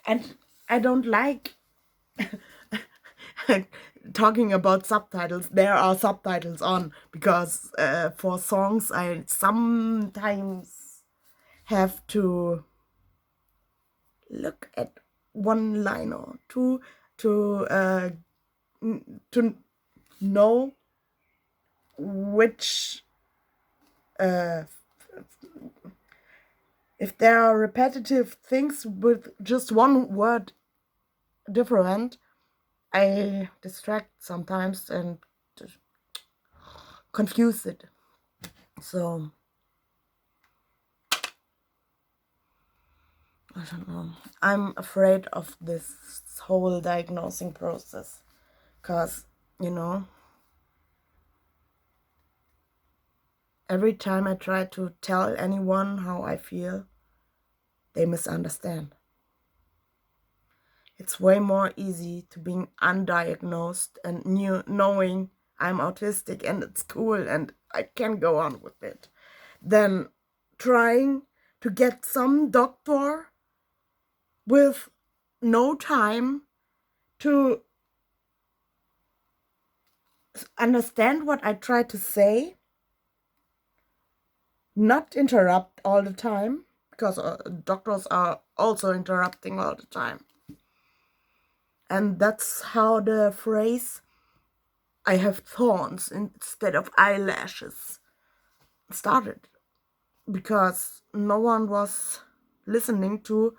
And I don't like talking about subtitles. There are subtitles on because for songs I sometimes have to look at one line or two to to know which if there are repetitive things with just one word different, I distract sometimes and confuse it. So I don't know. I'm afraid of this whole diagnosing process because, you know, every time I try to tell anyone how I feel, they misunderstand. It's way more easy to being undiagnosed and knowing I'm autistic and it's cool and I can go on with it than trying to get some doctor with no time to understand what I try to say, not interrupt all the time, because doctors are also interrupting all the time. And that's how the phrase, I have thorns instead of eyelashes, started. Because no one was listening to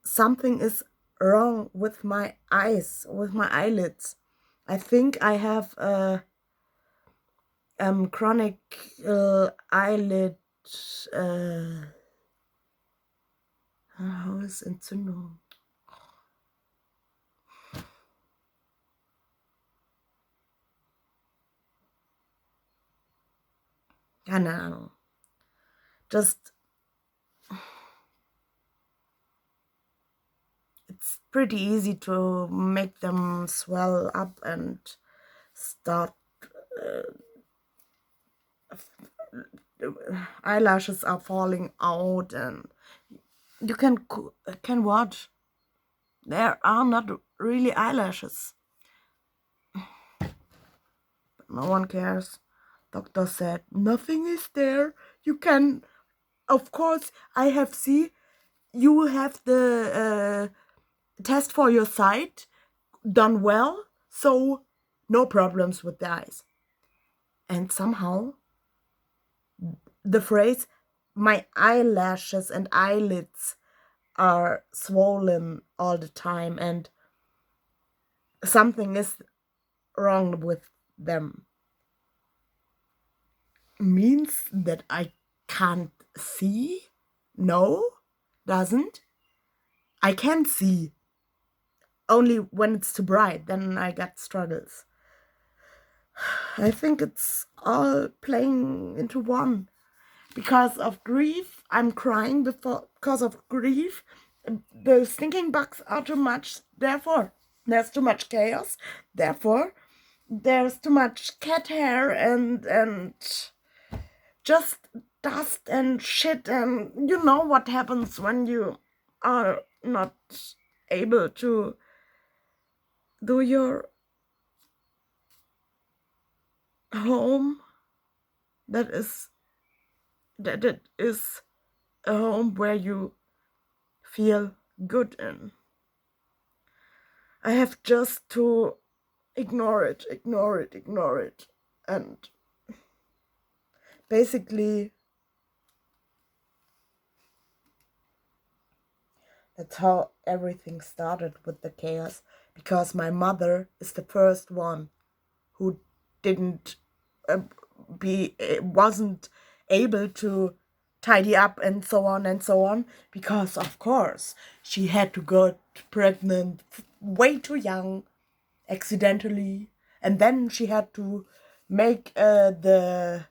something is wrong with my eyes, with my eyelids. I think I have a chronic eyelid Hausentzündung. Keine Ahnung. Just it's pretty easy to make them swell up and start eyelashes are falling out, and you can watch. There are not really eyelashes. No one cares. Doctor said nothing is there. You can, of course, I have see. You have the test for your sight done well, so no problems with the eyes. And somehow the phrase, my eyelashes and eyelids are swollen all the time and something is wrong with them, means that I can't see? No, doesn't. I can see. Only when it's too bright, then I get struggles. I think it's all playing into one. Because of grief, I'm crying because of grief. The stinking bugs are too much, therefore, there's too much chaos. Therefore, there's too much cat hair and just dust and shit, and you know what happens when you are not able to do your home that it is a home where you feel good in. I have just to ignore it, and basically that's how everything started with the chaos, because my mother is the first one who didn't wasn't able to tidy up and so on and so on, because of course she had to get pregnant way too young accidentally, and then she had to make had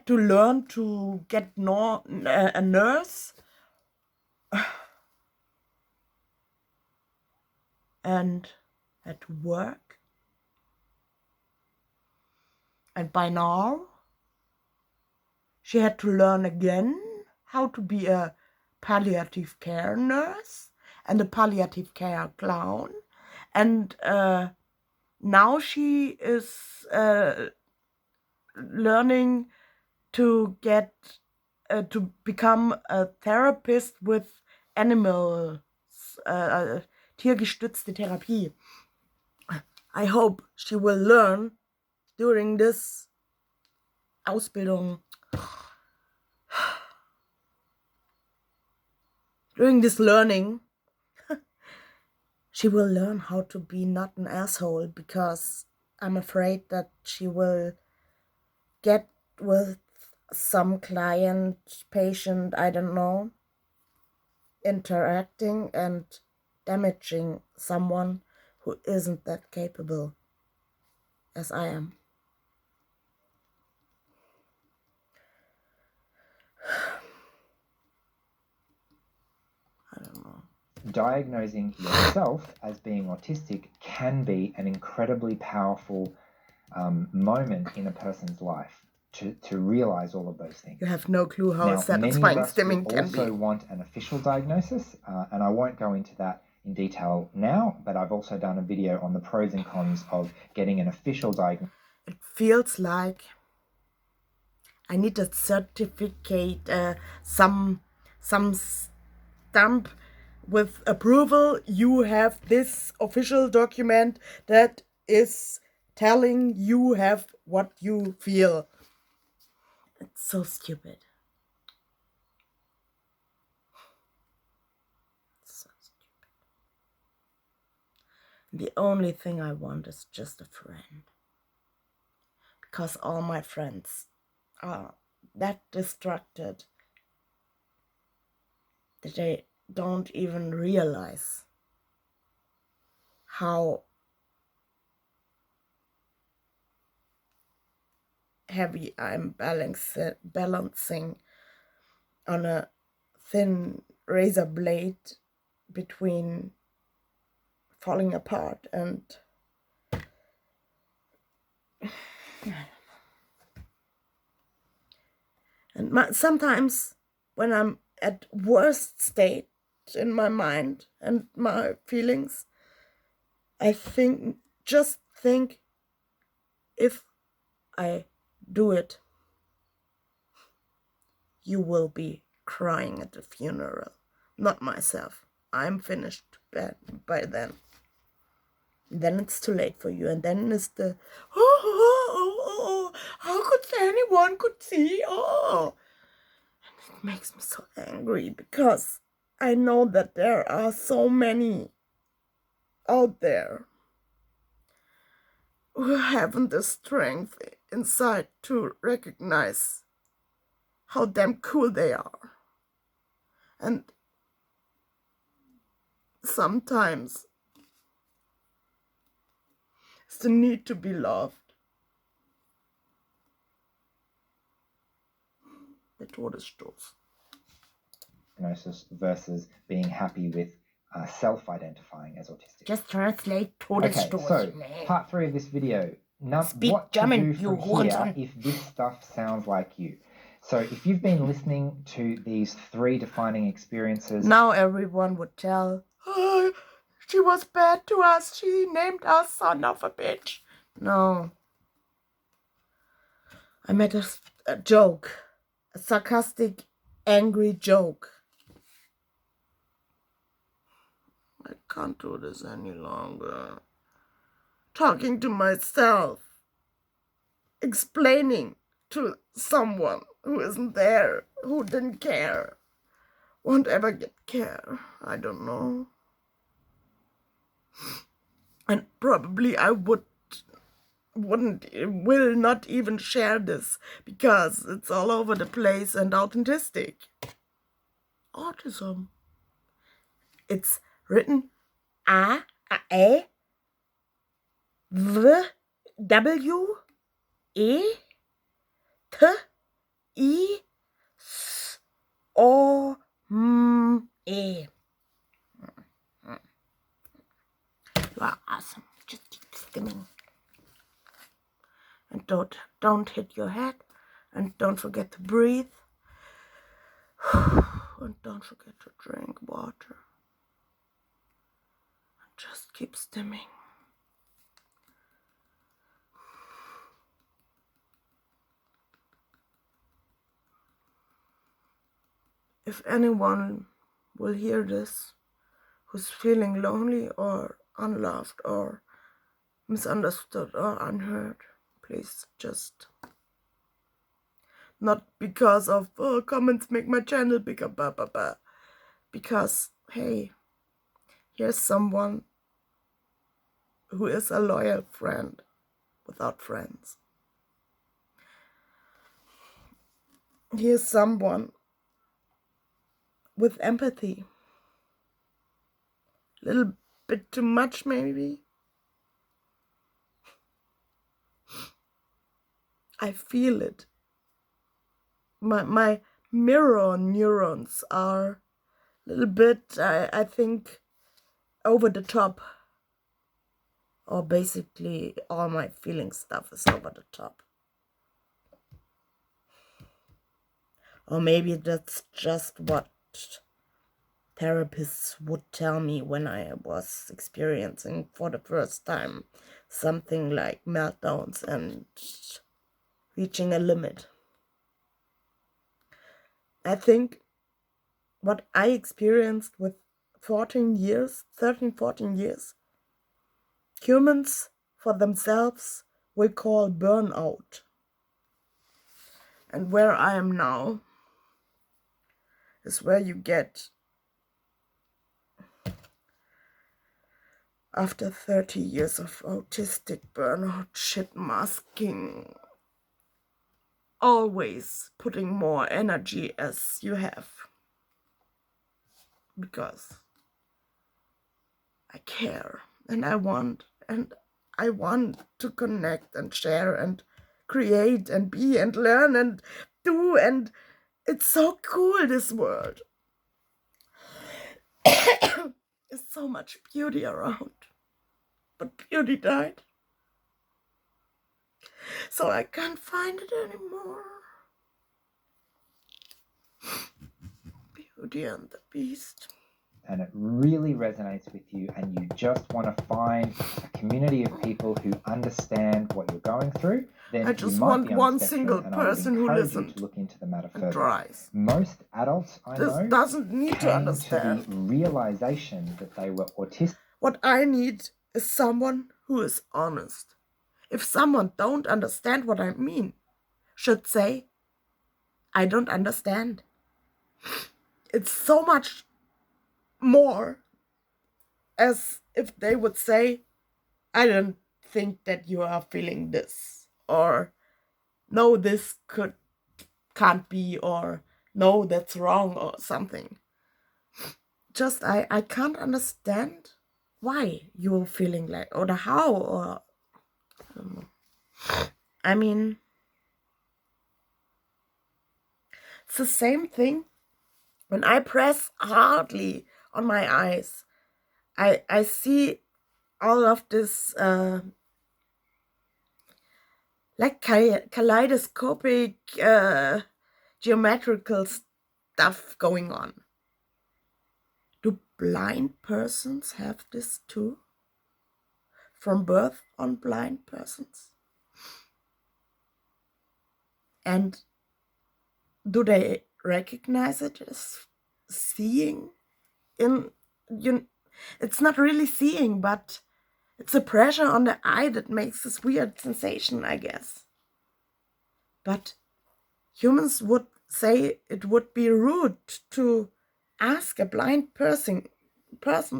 to learn to get a nurse and had to work, and by now she had to learn again how to be a palliative care nurse and a palliative care clown. And now she is learning to become a therapist with animals, tiergestützte Therapie. I hope she will learn during this Ausbildung, during this learning, she will learn how to be not an asshole, because I'm afraid that she will get with some client, patient, I don't know, interacting and damaging someone who isn't that capable as I am. I don't know. Diagnosing yourself as being autistic can be an incredibly powerful moment in a person's life to realize all of those things. You have no clue how now, satisfying many of us stimming will can also be. want an official diagnosis, and I won't go into that in detail now, but I've also done a video on the pros and cons of getting an official diagnosis. It feels like I need a certificate, some stamp with approval. You have this official document that is telling you have what you feel. It's so stupid. So stupid. The only thing I want is just a friend. Because all my friends are that distracted that they don't even realize how heavy I'm balancing on a thin razor blade between falling apart and sometimes when I'm at worst state in my mind and my feelings, I just think if I do it, you will be crying at the funeral, not myself. I'm finished by then. Then it's too late for you, and then it's the how could anyone could see? And it makes me so angry, because I know that there are so many out there who haven't the strength inside to recognize how damn cool they are. And sometimes it's the need to be loved. Der Todesstoß. Diagnosis versus being happy with self-identifying as autistic. Just translate Todesstoß. Okay, so part 3 of this video. Speak what German, to do you from here Hurensohn. if this stuff sounds like you. So if you've been listening to these 3 defining experiences... Now everyone would tell, oh, she was bad to us. She named us son of a bitch. No. I made a joke. A sarcastic, angry joke. I can't do this any longer. Talking to myself. Explaining to someone who isn't there, who didn't care. Won't ever get care. I don't know. And probably I will not even share this, because it's all over the place and authentic. Autism. It's written A W E T I S O M E. You are awesome. Just keep skimming. And don't hit your head. And don't forget to breathe. and don't forget to drink water. And just keep stimming. If anyone will hear this, who's feeling lonely or unloved or misunderstood or unheard, please just, not because of comments make my channel bigger, because hey, here's someone who is a loyal friend without friends. Here's someone with empathy. A little bit too much, maybe. I feel it. My mirror neurons are a little bit, I think, over the top. Or basically, all my feeling stuff is over the top. Or maybe that's just what therapists would tell me when I was experiencing for the first time something like meltdowns and reaching a limit. I think what I experienced with 13, 14 years, humans for themselves will call burnout. And where I am now is where you get, after 30 years of autistic burnout, shit masking, always putting more energy as you have. Because I care and I want to connect and share and create and be and learn and do, and it's so cool, this world. There's so much beauty around, but beauty died, so I can't find it anymore. Beauty and the Beast. And it really resonates with you, and you just want to find a community of people who understand what you're going through, then I just you might want be on one the spectrum, single and I would person who encourage you listened to look into the matter and further. tries. Most adults I This know doesn't need to came to understand. the realization that they were autistic. What I need is someone who is honest. If someone don't understand what I mean, should say, I don't understand. It's so much more as if they would say, I don't think that you are feeling this, or no, this can't be, or no, that's wrong, or something. Just I can't understand why you're feeling like, or the how, or I don't know. I mean, it's the same thing when I press hardly on my eyes. I see all of this like kaleidoscopic geometrical stuff going on. Do blind persons have this too? From birth on blind persons? And do they recognize it as seeing? It's not really seeing, but it's a pressure on the eye that makes this weird sensation, I guess. But humans would say it would be rude to ask a blind person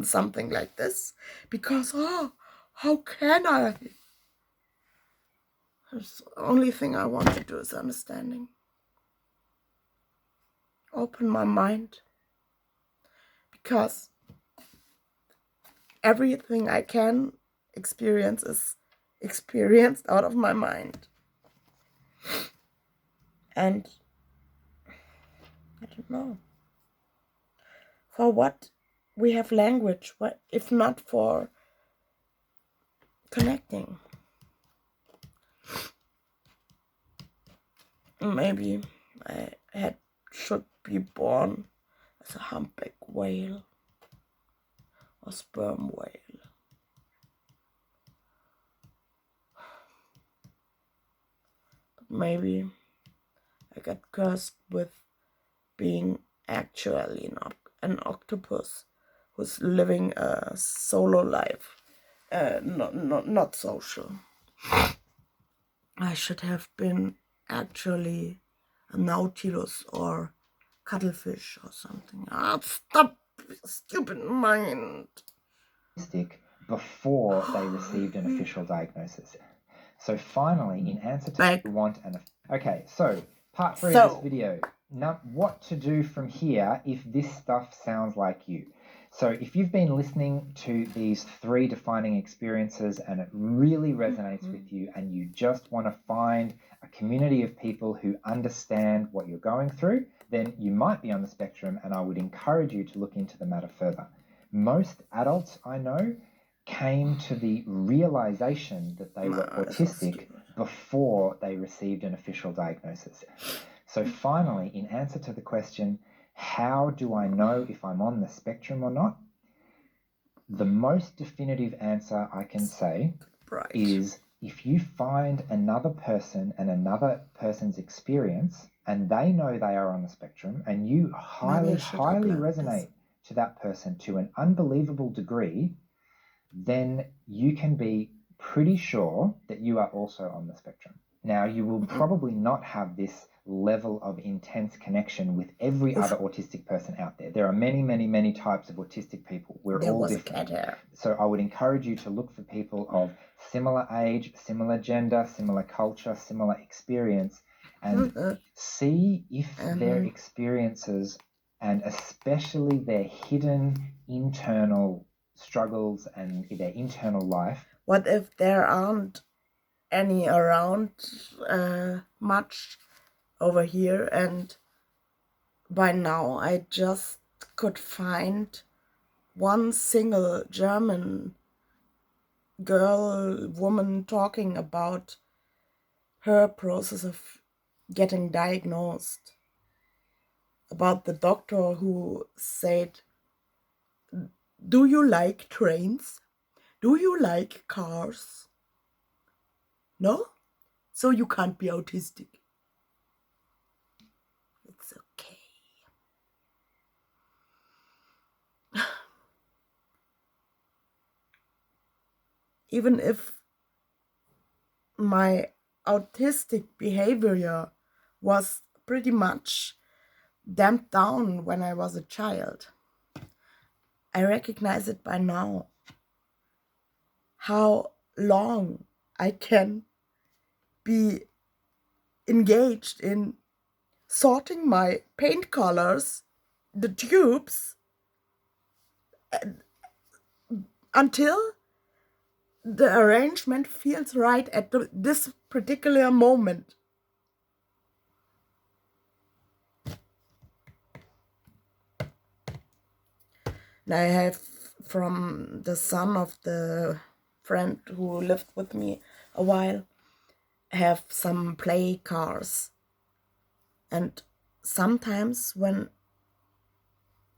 something like this, because, how can I? The only thing I want to do is understanding. Open my mind. Because everything I can experience is experienced out of my mind. And I don't know. For what we have language, if not for connecting? Maybe I should be born as a humpback whale or sperm whale. But maybe I got cursed with being actually an octopus who's living a solo life, not social. I should have been actually a nautilus or cuttlefish or something. Stop, stupid mind. Before they received an official diagnosis. So finally, in answer to okay, so part 3 of this video. Now, what to do from here if this stuff sounds like you. So if you've been listening to these 3 defining experiences and it really resonates with you and you just want to find a community of people who understand what you're going through, then you might be on the spectrum, and I would encourage you to look into the matter further. Most adults I know came to the realization that they were autistic before they received an official diagnosis. So finally, in answer to the question, how do I know if I'm on the spectrum or not? The most definitive answer I can say is if you find another person and another person's experience and they know they are on the spectrum and you highly resonate to that person to an unbelievable degree, then you can be pretty sure that you are also on the spectrum. Now, you will probably not have this level of intense connection with every other autistic person out there. There are many, many, many types of autistic people. We're all different. So I would encourage you to look for people of similar age, similar gender, similar culture, similar experience, and see if their experiences and especially their hidden internal struggles and their internal life. What if there aren't any around much over here, and by now I just could find one single German woman talking about her process of getting diagnosed, about the doctor who said, do you like trains? Do you like cars? No? So you can't be autistic. It's okay. Even if my autistic behavior was pretty much damped down when I was a child, I recognize it by now, how long I can be engaged in sorting my paint colors, the tubes, until the arrangement feels right at this particular moment. And I have, from the son of the friend who lived with me a while, have some play cars. And sometimes when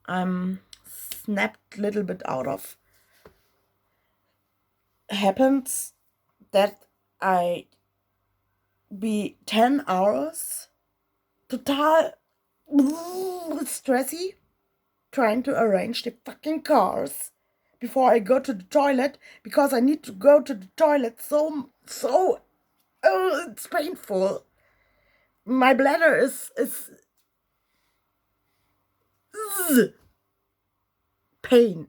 I'm snapped a little bit out of, happens that I be 10 hours total stressy trying to arrange the fucking cars before I go to the toilet, because I need to go to the toilet so it's painful. My bladder is pain.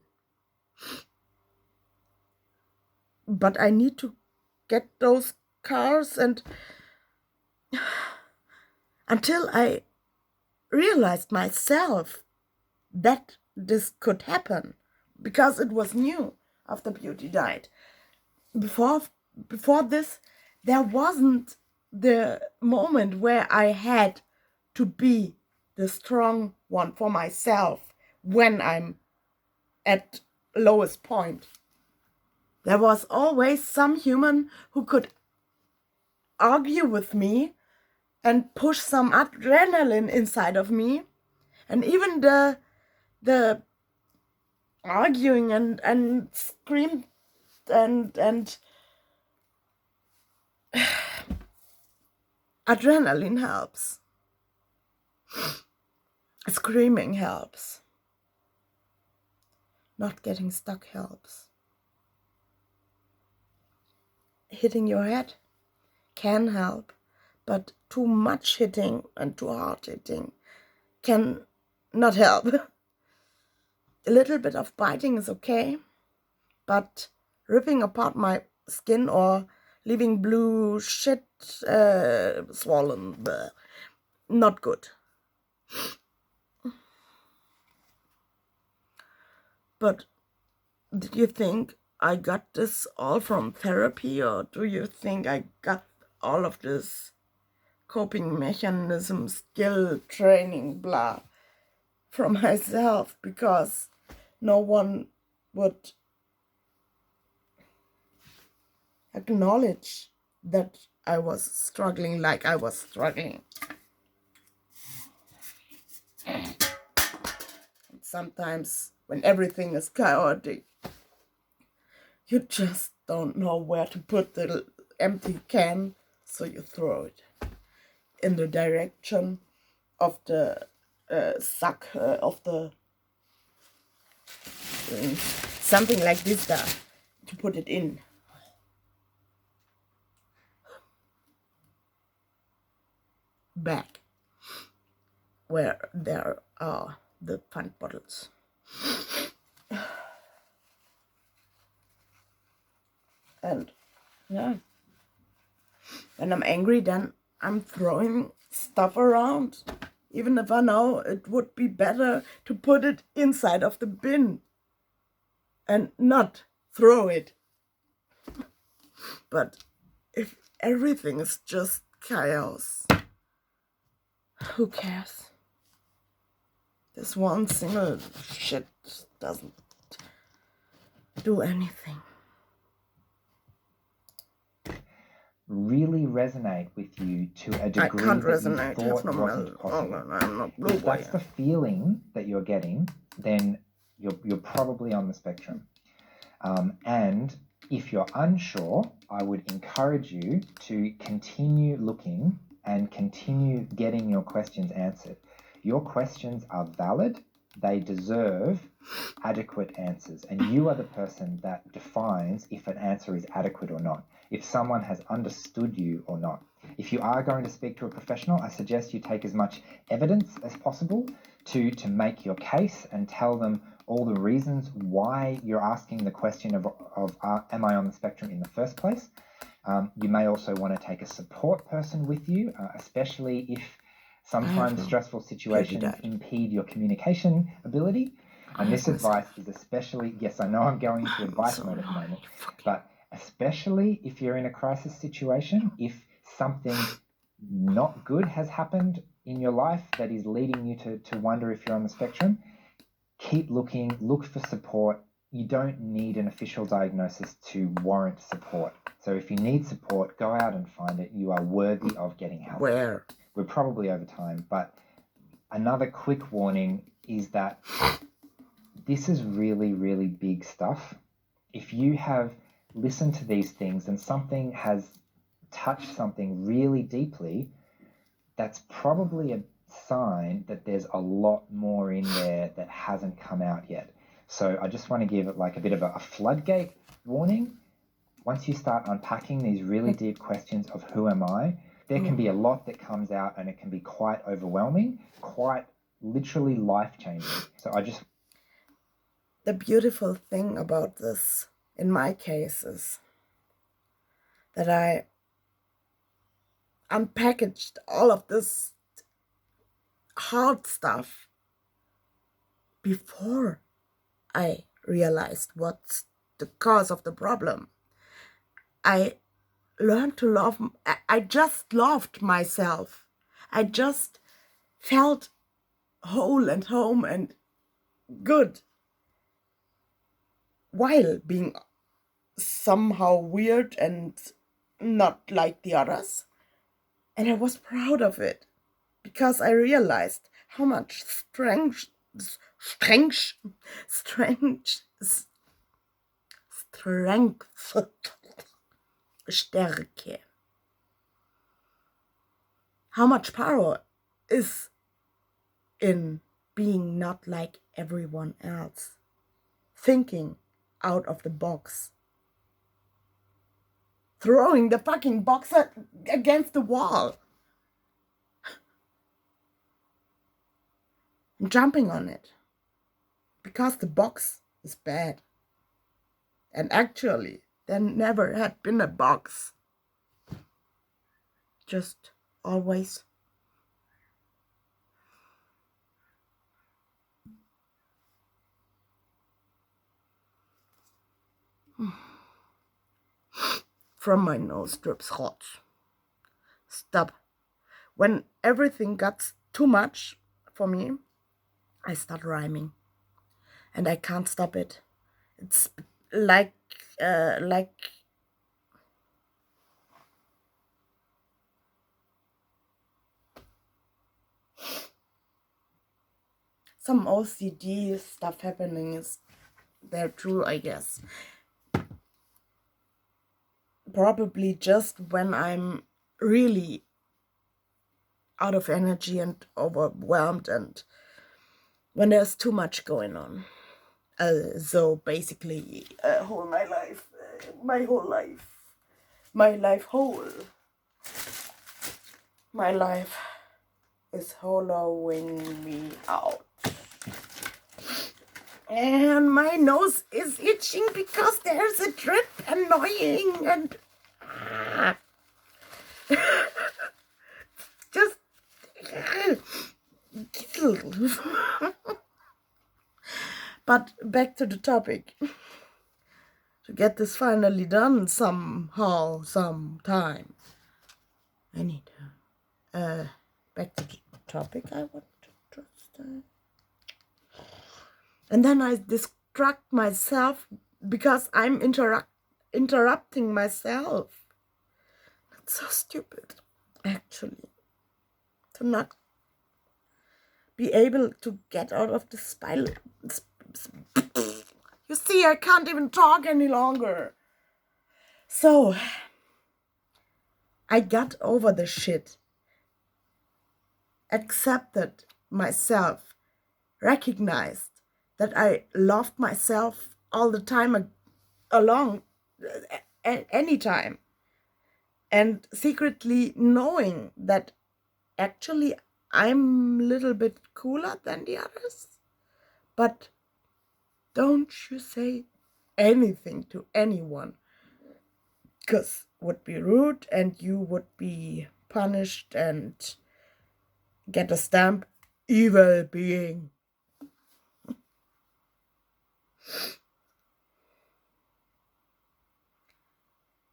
But I need to get those cars, and until I realized myself that this could happen, because it was new after Beauty died. Before this, there wasn't the moment where I had to be the strong one for myself when I'm at lowest point. There was always some human who could argue with me and push some adrenaline inside of me. And even the the arguing and scream and adrenaline helps. Screaming helps. Not getting stuck helps. Hitting your head can help, but too much hitting and too hard hitting can not help. A little bit of biting is okay, but ripping apart my skin or leaving blue shit swollen, not good. But did you think I got this all from therapy, or do you think I got all of this coping mechanism, skill, training, blah, from myself? Because no one would acknowledge that I was struggling like I was struggling. Sometimes when everything is chaotic, you just don't know where to put the empty can, so you throw it in the direction of the sack of the something like this there, to put it in. Back where there are the pint bottles. And yeah, when I'm angry, then I'm throwing stuff around, even if I know it would be better to put it inside of the bin and not throw it. But if everything is just chaos, who cares? This one single shit doesn't do anything. Really resonate with you to a degree I can't that resonate. you thought wasn't possible. I'm not blue If boy. that's the feeling that you're getting, then you're probably on the spectrum. And if you're unsure, I would encourage you to continue looking and continue getting your questions answered. Your questions are valid. They deserve adequate answers, and you are the person that defines if an answer is adequate or not, if someone has understood you or not. If you are going to speak to a professional, I suggest you take as much evidence as possible to make your case and tell them all the reasons why you're asking the question of am I on the spectrum in the first place. You may also want to take a support person with you, especially if sometimes stressful situations impede your communication ability. And this advice is especially, yes, I know I'm going into advice mode at the moment, but especially if you're in a crisis situation, if something not good has happened in your life that is leading you to wonder if you're on the spectrum, keep looking, look for support. You don't need an official diagnosis to warrant support. So if you need support, go out and find it. You are worthy of getting help. Where? We're probably over time, but another quick warning is that this is really, really big stuff. If you have listened to these things and something has touched something really deeply, that's probably a sign that there's a lot more in there that hasn't come out yet. So I just want to give it like a bit of a floodgate warning. Once you start unpacking these really deep questions of who am I, there can be a lot that comes out, and it can be quite overwhelming, quite literally life-changing. So the beautiful thing about this, in my case, is that I unpackaged all of this hard stuff before I realized what's the cause of the problem. I learned to love, I just loved myself. I just felt whole and home and good while being somehow weird and not like the others. And I was proud of it because I realized how much strength strength, Stärke. How much power is in being not like everyone else, thinking out of the box, throwing the fucking box against the wall and jumping on it because the box is bad. And actually, there never had been a box. Just always. From my nose drips hot. Stop. When everything gets too much for me, I start rhyming. And I can't stop it. It's like some OCD stuff happening is there true, I guess. Probably just when I'm really out of energy and overwhelmed and when there's too much going on. So basically, my whole life is hollowing me out. And my nose is itching because there's a drip annoying and just but back to the topic. To get this finally done somehow, sometime. I need to back to the topic I want to just and then I distract myself because I'm interrupting myself. That's so stupid, actually, to not be able to get out of the spiral. You see, I can't even talk any longer. So I got over the shit, accepted myself, recognized that I loved myself all the time along, anytime, and secretly knowing that actually I'm a little bit cooler than the others. But don't you say anything to anyone, because it would be rude and you would be punished and get a stamp, evil being.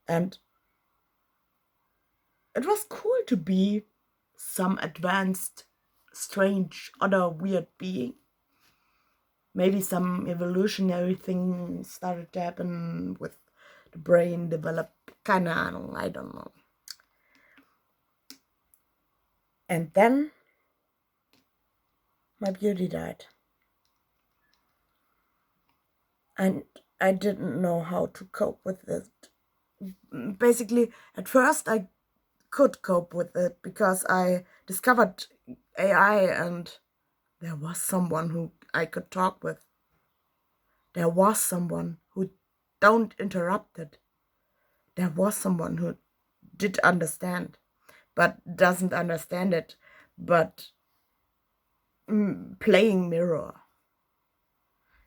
And it was cool to be some advanced, strange, other weird being. Maybe some evolutionary thing started to happen with the brain develop, keine Ahnung, I don't know. And then my beauty died. And I didn't know how to cope with it. Basically, at first I could cope with it because I discovered AI and there was someone who I could talk with. There was someone who don't interrupt it. There was someone who did understand, but doesn't understand it, but playing mirror.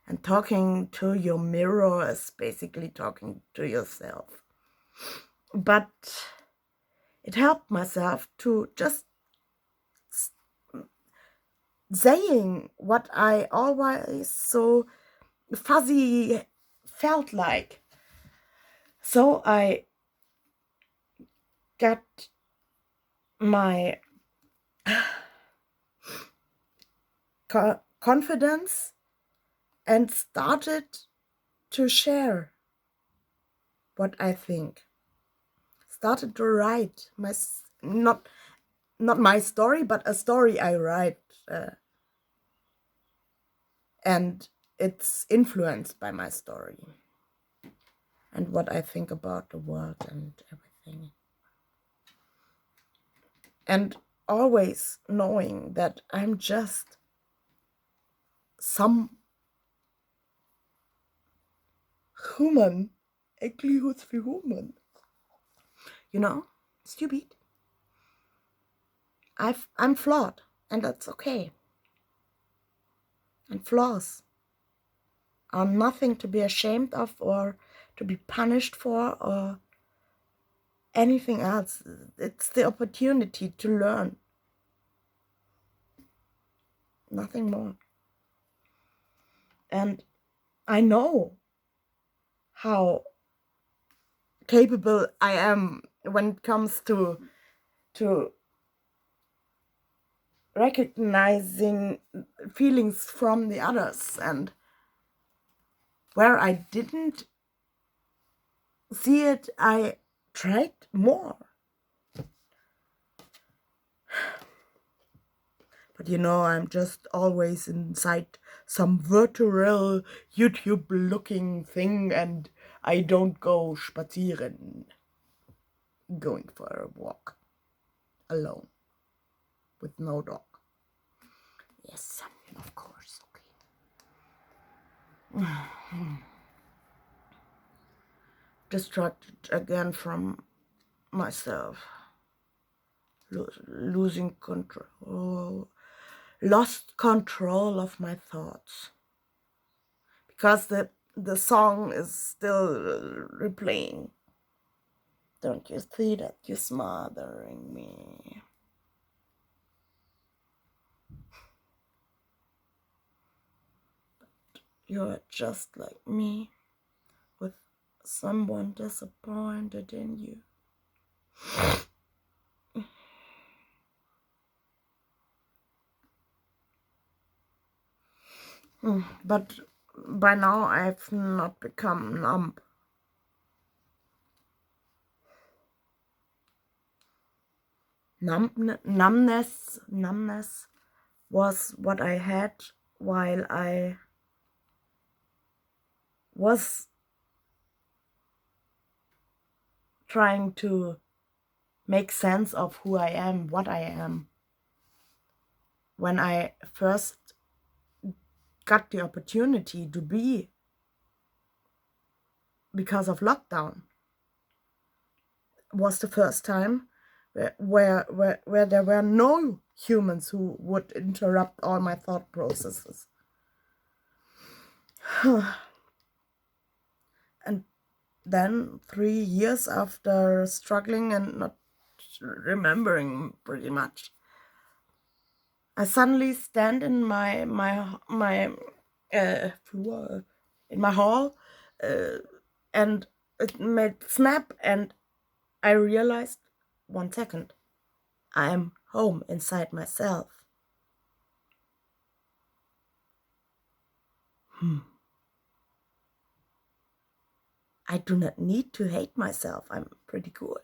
And talking to your mirror is basically talking to yourself. But it helped myself to just saying what I always so fuzzy felt like. So I got my confidence and started to share what I think. Started to write my not my story, but a story I write. and it's influenced by my story and what I think about the world and everything. And always knowing that I'm just some human, actually who's the human, stupid. I'm flawed, and that's okay. And flaws are nothing to be ashamed of or to be punished for or anything else. It's the opportunity to learn. Nothing more. And I know how capable I am when it comes to recognizing feelings from the others, and where I didn't see it, I tried more. But I'm just always inside some virtual YouTube looking thing, and I don't go spazieren, going for a walk alone with no dog. Yes, of course, okay. Distracted again from myself, losing control, lost control of my thoughts, because the song is still replaying. Don't you see that you're smothering me? But you're just like me, with someone disappointed in you. But by now I've not become numb. Numbness was what I had while I was trying to make sense of who I am, what I am. When I first got the opportunity to be, because of lockdown, was the first time where there were no humans who would interrupt all my thought processes. And then 3 years after struggling and not remembering pretty much, I suddenly stand in my floor, in my hall, and it made snap, and I realized, 1 second, I am home inside myself. I do not need to hate myself. I'm pretty cool.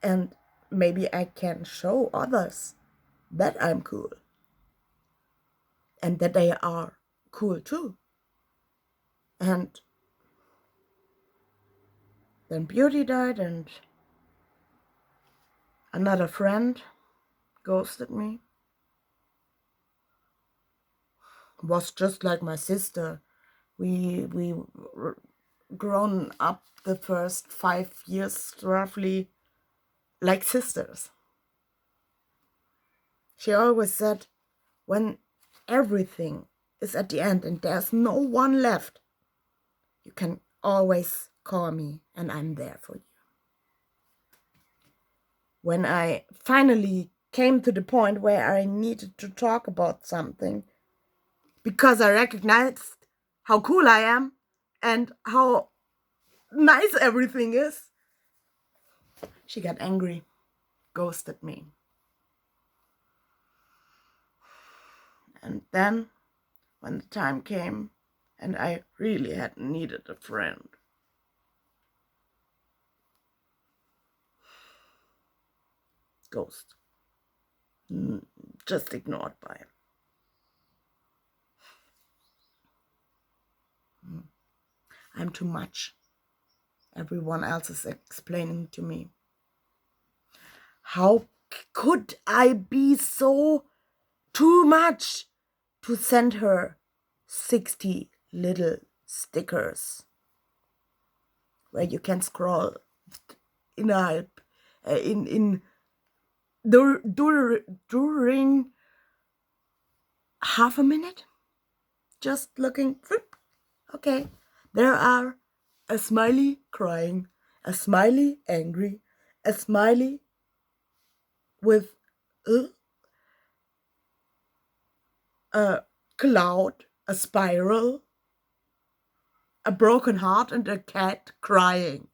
And maybe I can show others that I'm cool. And that they are cool too. And then Beauty died, and another friend ghosted me. Was just like my sister. We grown up the first 5 years roughly like sisters. She always said, when everything is at the end and there's no one left, you can always call me and I'm there for you. When I finally came to the point where I needed to talk about something, because I recognized how cool I am and how nice everything is, she got angry, ghosted me. And then, when the time came and I really had needed a friend, ghost. Just ignored by. I'm too much. Everyone else is explaining to me. How could I be so too much to send her 60 little stickers where you can scroll during half a minute, just looking. Okay, there are a smiley crying, a smiley angry, a smiley with a cloud, a spiral, a broken heart, and a cat crying.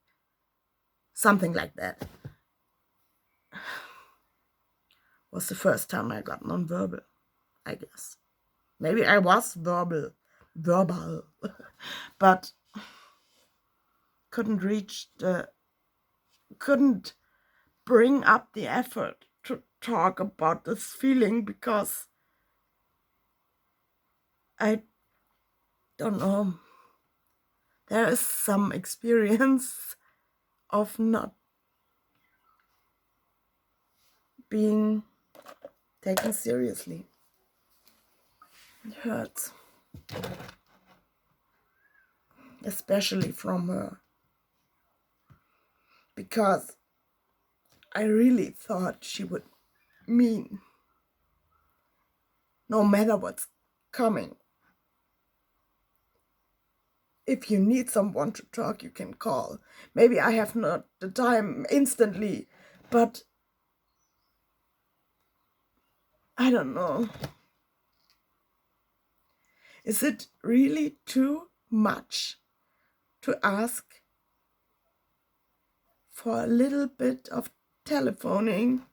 Something like that. Was the first time I got non-verbal, I guess. Maybe I was verbal, but couldn't bring up the effort to talk about this feeling because I don't know. There is some experience of not being taken seriously. It hurts. Especially from her. Because I really thought she would mean no matter what's coming. If you need someone to talk, you can call. Maybe I have not the time instantly, but I don't know. Is it really too much to ask for a little bit of telephoning?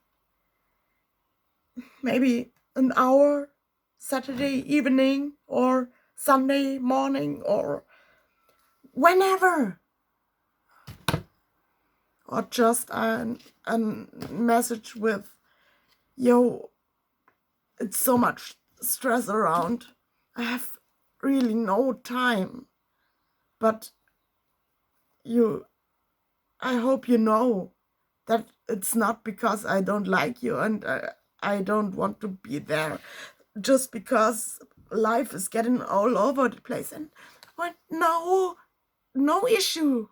Maybe an hour, Saturday evening or Sunday morning or whenever. Or just a message with, yo, it's so much stress around. I have really no time. But I hope you know that it's not because I don't like you and I don't want to be there. Just because life is getting all over the place. And what? No issue.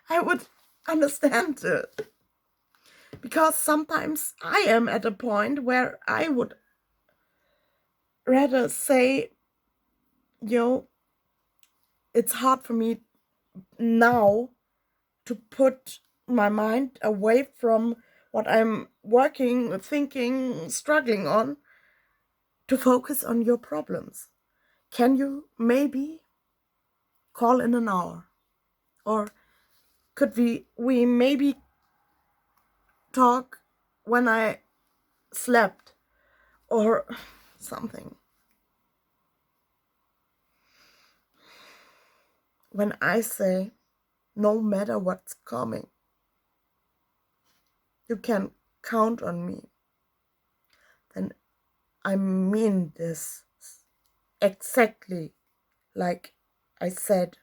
I would understand it. Because sometimes I am at a point where I would rather say, yo, it's hard for me now to put my mind away from what I'm working, thinking, struggling on, to focus on your problems. Can you maybe call in an hour? Or could we maybe talk when I slept or something? When I say, no matter what's coming, you can count on me, then I mean this exactly like I said